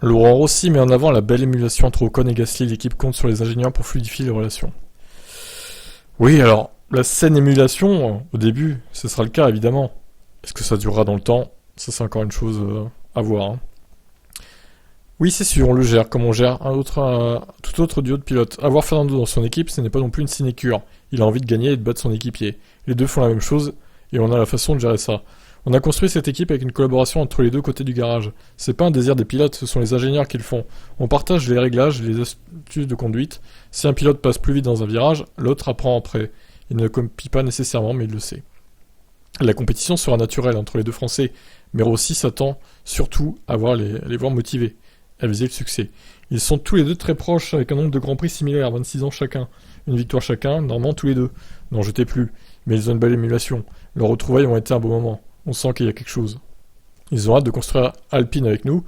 Laurent Rossi met en avant la belle émulation entre Ocon et Gasly. L'équipe compte sur les ingénieurs pour fluidifier les relations. Oui, alors, la saine émulation, au début, ce sera le cas, évidemment. Est-ce que ça durera dans le temps? Ça, c'est encore une chose à voir. Hein. Oui, c'est sûr, on le gère comme on gère tout autre duo de pilotes. Avoir Fernando dans son équipe, ce n'est pas non plus une sinécure. Il a envie de gagner et de battre son équipier. Les deux font la même chose, et on a la façon de gérer ça. On a construit cette équipe avec une collaboration entre les deux côtés du garage. C'est pas un désir des pilotes, ce sont les ingénieurs qui le font. On partage les réglages et les astuces de conduite. Si un pilote passe plus vite dans un virage, l'autre apprend après. Il ne copie pas nécessairement, mais il le sait. La compétition sera naturelle entre les deux Français, mais Rossi s'attend surtout à les voir motivés, à viser le succès. Ils sont tous les deux très proches, avec un nombre de grands prix similaires, 26 ans chacun. Une victoire chacun, normalement tous les deux. N'en jetez plus, mais ils ont une belle émulation. Leurs retrouvailles ont été un beau moment. On sent qu'il y a quelque chose. Ils ont hâte de construire Alpine avec nous.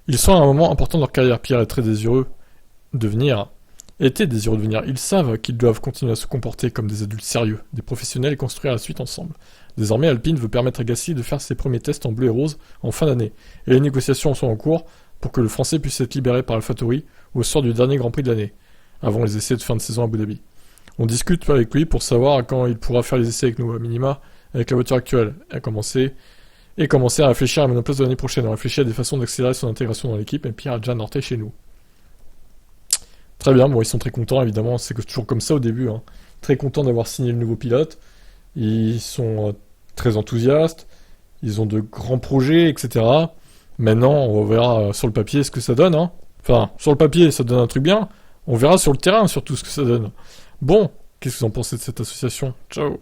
Ils sont à un moment important de leur carrière. Pierre est très désireux de venir. Était désireux de venir. Ils savent qu'ils doivent continuer à se comporter comme des adultes sérieux, des professionnels et construire la suite ensemble. Désormais, Alpine veut permettre à Gasly de faire ses premiers tests en bleu et rose en fin d'année. Et les négociations sont en cours pour que le Français puisse être libéré par AlphaTauri au sort du dernier Grand Prix de l'année, avant les essais de fin de saison à Abu Dhabi. On discute avec lui pour savoir quand il pourra faire les essais avec nous, à minima, avec la voiture actuelle, et commencer à réfléchir à la monoplace de l'année prochaine. On réfléchit à des façons d'accélérer son intégration dans l'équipe, et Pierre a déjà Norté chez nous. Très bien, bon, ils sont très contents, évidemment, c'est toujours comme ça au début, hein. Très contents d'avoir signé le nouveau pilote, ils sont très enthousiastes, ils ont de grands projets, etc. Maintenant, on verra sur le papier ce que ça donne, hein. Enfin, sur le papier, ça donne un truc bien, on verra sur le terrain surtout ce que ça donne. Bon, qu'est-ce que vous en pensez de cette association? Ciao.